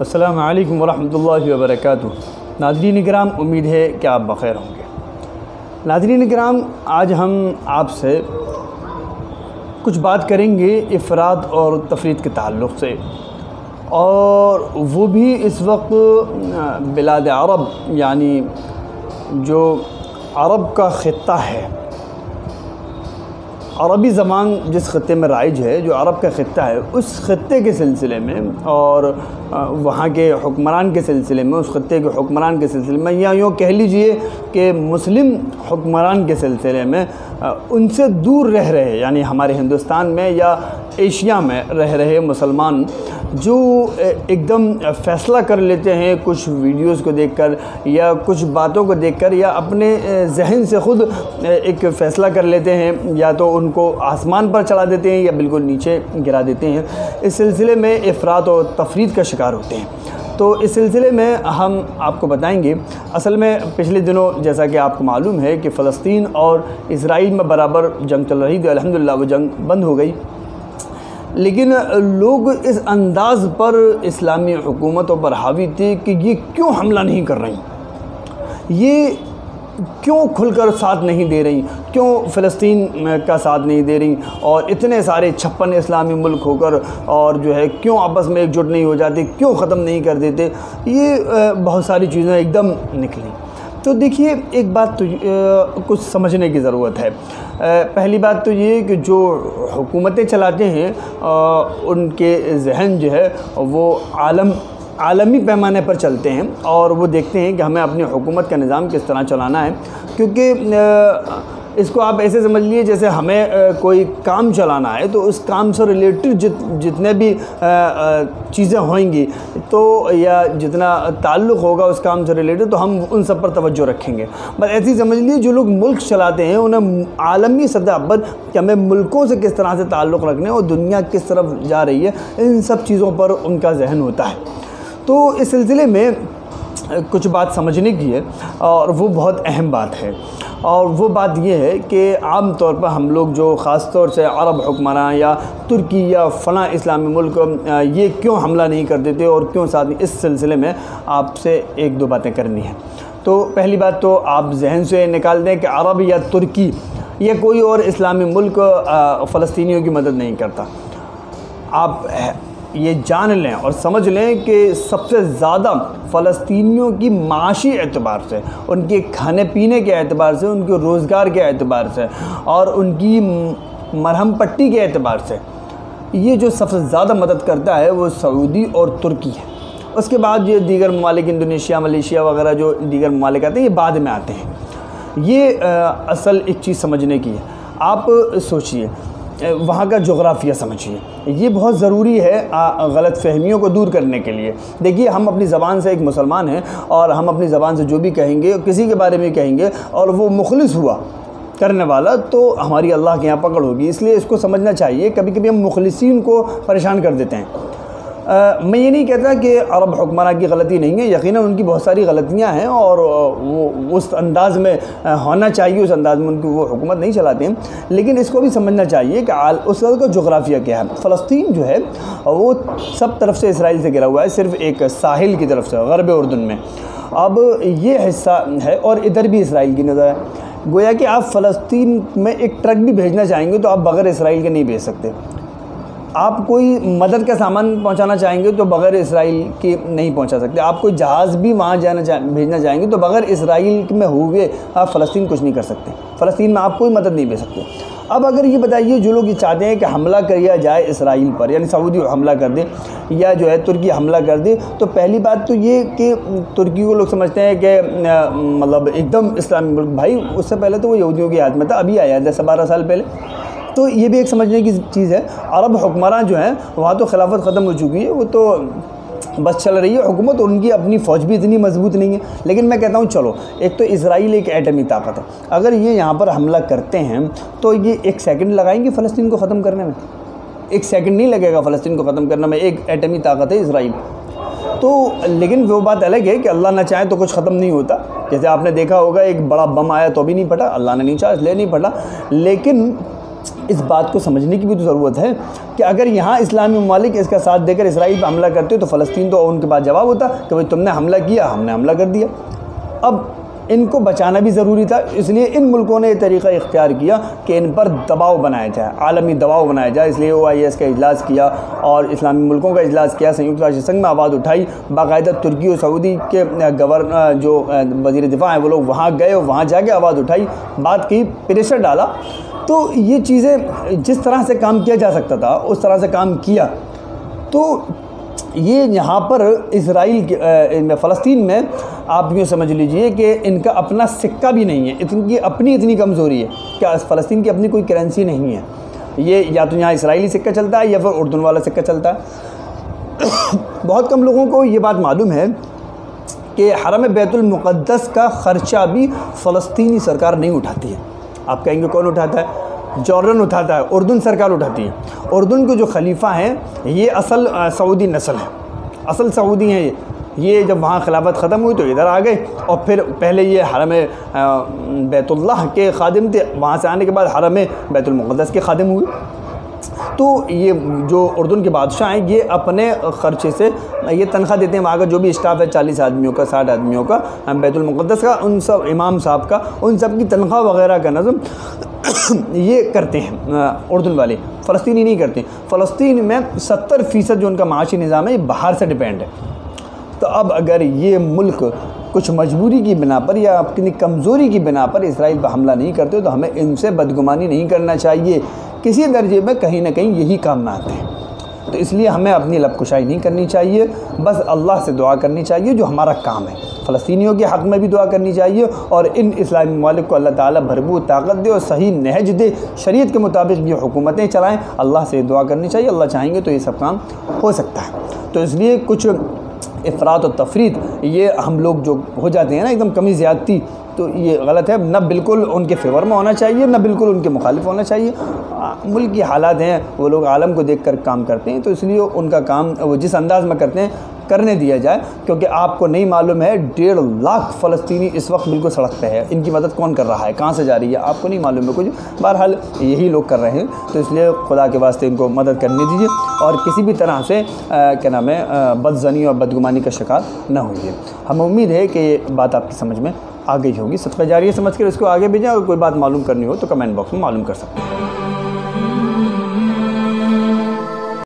अस्सलामु अलैकुम वरहमतुल्लाहि वबरकातुहू। नाज़रीन किराम, उम्मीद है कि आप बख़ैर होंगे। नाज़रीन किराम, आज हम आपसे कुछ बात करेंगे इफ़रात और तफरीत के ताल्लुक़ से, और वो भी इस वक्त बिलाद अरब यानी जो अरब का ख़ित्ता है, अरबी ज़बान जिस ख़ित्ते में राइज है, जो अरब का ख़ित्ता है, उस ख़ित्ते के सिलसिले में और वहाँ के हुक्मरान के सिलसिले में, उस ख़ित्ते के हुक्मरान के सिलसिले में, या यूँ कह लीजिए कि मुस्लिम हुक्मरान के सिलसिले में उनसे दूर रह रहे, यानी हमारे हिंदुस्तान में या एशिया में रह रहे मुसलमान जो एकदम फ़ैसला कर लेते हैं कुछ वीडियोस को देखकर या कुछ बातों को देखकर, या अपने जहन से ख़ुद एक फ़ैसला कर लेते हैं, या तो उनको आसमान पर चढ़ा देते हैं या बिल्कुल नीचे गिरा देते हैं। इस सिलसिले में इफ़रात और तफरीत का शिकार होते हैं। तो इस सिलसिले में हम आपको बताएंगे, असल में पिछले दिनों जैसा कि आपको मालूम है कि फ़लस्तीन और इसराइल में बराबर जंग चल रही थी। अल्हम्दुलिल्लाह वो जंग बंद हो गई, लेकिन लोग इस अंदाज़ पर इस्लामी हुकूमतों पर हावी थे कि ये क्यों हमला नहीं कर रही, ये क्यों खुलकर साथ नहीं दे रही, क्यों फ़लस्तीन का साथ नहीं दे रही, और इतने सारे 56 इस्लामी मुल्क होकर और जो है क्यों आपस में एकजुट नहीं हो जाते, क्यों ख़त्म नहीं कर देते। ये बहुत सारी चीज़ें एकदम निकली। तो देखिए, एक बात तो कुछ समझने की ज़रूरत है। पहली बात तो ये कि जो हुकूमतें चलाते हैं उनके जहन जो है वो आलमी पैमाने पर चलते हैं, और वो देखते हैं कि हमें अपनी हुकूमत का निज़ाम किस तरह चलाना है। क्योंकि इसको आप ऐसे समझ लीजिए जैसे हमें कोई काम चलाना है, तो उस काम से रिलेटेड जितने भी चीज़ें होंगी, तो या जितना ताल्लुक़ होगा उस काम से रिलेटेड, तो हम उन सब पर तवज्जो रखेंगे। बस ऐसे ही समझ लीजिए जो लोग मुल्क चलाते हैं उन्हें आलमी सतह पर कि हमें मुल्कों से किस तरह से ताल्लुक़ रखने और दुनिया किस तरफ जा रही है, इन सब चीज़ों पर उनका जहन होता है। तो इस सिलसिले में कुछ बात समझने की है, और वो बहुत अहम बात है। और वो बात ये है कि आम तौर पर हम लोग जो ख़ास तौर से अरब हुक्मरान या तुर्की या फ़लाँ इस्लामी मुल्क ये क्यों हमला नहीं कर देते और क्यों साथ नहीं, इस सिलसिले में आपसे एक दो बातें करनी है। तो पहली बात तो आप जहन से निकाल दें कि अरब या तुर्की या कोई और इस्लामी मुल्क फ़लस्तीनियों की मदद नहीं करता। आप ये जान लें और समझ लें कि सबसे ज़्यादा फ़लस्तीनियों की माशी एतबार से, उनके खाने पीने के एतबार से, उनके रोज़गार के एतबार से और उनकी मरहम पट्टी के एतबार से, ये जो सबसे ज़्यादा मदद करता है वो सऊदी और तुर्की है। उसके बाद ये दीगर ममालिक, इंडोनेशिया, मलेशिया वगैरह जो दीगर ममालिक आते हैं, ये बाद में आते हैं। ये असल एक चीज़ समझने की है। आप सोचिए, वहाँ का जोग्राफिया समझिए, ये बहुत ज़रूरी है गलत फहमियों को दूर करने के लिए। देखिए, हम अपनी ज़बान से एक मुसलमान हैं, और हम अपनी ज़बान से जो भी कहेंगे, किसी के बारे में कहेंगे, और वो मुखलिस हुआ करने वाला, तो हमारी अल्लाह के यहाँ पकड़ होगी। इसलिए इसको समझना चाहिए। कभी कभी हम मुखलिसीन को परेशान कर देते हैं। मैं ये नहीं कहता कि अरब हुक्मरान की गलती नहीं है, यकीनन उनकी बहुत सारी गलतियां हैं, और वो उस अंदाज़ में होना चाहिए, उस अंदाज़ में उनकी वो हुकूमत नहीं चलाते हैं। लेकिन इसको भी समझना चाहिए कि उस का जोग्राफिया क्या है। फ़लस्तीन जो है वो सब तरफ से इसराइल से घिरा हुआ है, सिर्फ़ एक साहिल की तरफ से ग़र्ब उर्दून में। अब ये हिस्सा है और इधर भी इसराइल की नज़र है। गोया कि आप फ़लस्तीन में एक ट्रक भी भेजना चाहेंगे तो आप बग़ैर इसराइल के नहीं भेज सकते। आप कोई मदद का सामान पहुंचाना चाहेंगे तो बग़ैर इसराइल के नहीं पहुंचा सकते। आप कोई जहाज़ भी वहां भेजना चाहेंगे तो बग़ैर इसराइल में हुए आप फ़लस्तीन कुछ नहीं कर सकते। फ़लस्तीन में आप कोई मदद नहीं भेज सकते। अब अगर ये बताइए, जो लोग ये चाहते हैं कि हमला किया जाए इसराइल पर, यानी सऊदी हमला कर दे या जो है तुर्की हमला कर दे, तो पहली बात तो ये कि तुर्की को लोग समझते हैं कि मतलब एकदम इस्लामी मुल्क। भाई, उससे पहले तो वो यहूदियों के हाथ में था, अभी आया है 10-12 साल पहले। तो ये भी एक समझने की चीज़ है। अरब हुक्मरान जो हैं वहाँ तो खिलाफत ख़त्म हो चुकी है, वो तो बस चल रही है हुकूमत, उनकी अपनी फ़ौज भी इतनी मजबूत नहीं है। लेकिन मैं कहता हूँ, चलो, एक तो इसराइल एक एटमी ताकत है, अगर ये यहाँ पर हमला करते हैं तो ये 1 सेकंड लगाएंगे फ़लस्तीन को ख़त्म करने में। 1 सेकंड नहीं लगेगा फ़लस्तीन को ख़त्म करने में। एक एटमी ताकत है इसराइल। तो लेकिन वो बात अलग है कि अल्लाह ना चाहे तो कुछ ख़त्म नहीं होता। जैसे आपने देखा होगा, एक बड़ा बम आया तो भी नहीं फटा, अल्लाह ने नहीं चाहा इसलिए नहीं फटा। लेकिन इस बात को समझने की भी तो ज़रूरत है कि अगर यहाँ इस्लामी ममालिक इसका साथ देकर इसराइल पर हमला करते तो फ़लस्तीन तो उनके पास जवाब होता कि भाई तुमने हमला किया, हमने हमला कर दिया। अब इनको बचाना भी ज़रूरी था, इसलिए इन मुल्कों ने तरीक़ा इख्तियार किया कि इन पर दबाव बनाया जाए, आलमी दबाव बनाया जाए। इसलिए OIS का इजलास किया और इस्लामी मुल्कों का इजलास किया, संयुक्त राष्ट्र संघ में आवाज़ उठाई, बाकायदा तुर्की और सऊदी के गवर्नर जो वज़ीर दिफा हैं वो लोग वहाँ गए और वहाँ जाके आवाज़ उठाई, बात की, प्रेशर डाला। तो ये चीज़ें जिस तरह से काम किया जा सकता था उस तरह से काम किया। तो ये यहाँ पर इसराइल के फ़लस्तीन में आप यूँ समझ लीजिए कि इनका अपना सिक्का भी नहीं है, इनकी अपनी इतनी कमज़ोरी है कि फ़लस्तीन की अपनी कोई करेंसी नहीं है। ये या तो यहाँ इसराइली सिक्का चलता है या फिर उर्दू वाला सिक्का चलता है। बहुत कम लोगों को ये बात मालूम है कि हरम बैतुल मुक़द्दस का ख़र्चा भी फ़लस्तीनी सरकार नहीं उठाती है। आप कहेंगे कौन उठाता है? जॉर्डन उठाता है, उर्दून सरकार उठाती है। उर्दून के जो खलीफा हैं ये असल सऊदी नस्ल है, असल सऊदी हैं। ये जब वहाँ खिलाफत ख़त्म हुई तो इधर आ गए और फिर पहले ये हरम बैतुल्लाह के खादिम थे, वहाँ से आने के बाद हरम बैतुल मुक़द्दस के खादिम हुए। तो ये जो उर्दून के बादशाह हैं ये अपने ख़र्चे से ये तनख्वाह देते हैं, वहाँ का जो भी स्टाफ है 40 आदमियों का, 60 आदमियों का, बैतुल मुक़द्दस का, उन सब इमाम साहब का, उन सब की तनख्वाह वग़ैरह का नज़म ये करते हैं उर्दू वाले। फ़लस्तीनी नहीं करते। फ़लस्तीन में 70% जो उनका माशी निज़ाम है ये बाहर से डिपेंड है। तो अब अगर ये मुल्क कुछ मजबूरी की बिना पर या अपनी कमज़ोरी की बिना पर इसराइल पर हमला नहीं करते तो हमें इनसे बदगुमानी नहीं करना चाहिए। किसी दर्जे में कहीं ना कहीं यही काम में आते हैं। तो इसलिए हमें अपनी लबकुशाई नहीं करनी चाहिए, बस अल्लाह से दुआ करनी चाहिए जो हमारा काम है। फ़लस्तीनियों के हक़ में भी दुआ करनी चाहिए और इन इस्लामी ममालिक को अल्लाह ताला भरपूर ताकत दे और सही नहज दे, शरीयत के मुताबिक ये हुकूमतें चलाएँ। अल्लाह से दुआ करनी चाहिए, अल्लाह चाहेंगे तो ये सब काम हो सकता है। तो इसलिए कुछ इफ़रात और तफरीत ये हम लोग जो हो जाते हैं ना एकदम कमी ज़्यादती, तो ये गलत है। न बिल्कुल उनके फेवर में होना चाहिए, न बिल्कुल उनके मुखालिफ होना चाहिए। मुल्क की हालात हैं, वो लोग आलम को देखकर काम करते हैं, तो इसलिए उनका काम वो जिस अंदाज़ में करते हैं करने दिया जाए। क्योंकि आपको नहीं मालूम है 1.5 लाख फ़लस्तीनी इस वक्त बिल्कुल सड़क पे है, इनकी मदद कौन कर रहा है, कहाँ से जा रही है, आपको नहीं मालूम है कुछ। बहरहाल यही लोग कर रहे हैं, तो इसलिए खुदा के वास्ते इनको मदद करने दीजिए और किसी भी तरह से क्या नाम है बदज़नी और बदगुमानी का शिकार न होइए। हमें उम्मीद है कि ये बात आपकी समझ में आ गई होगी। सदका जारिया समझ कर इसको आगे भेजें और कोई बात मालूम करनी हो तो कमेंट बॉक्स में मालूम कर सकते हैं।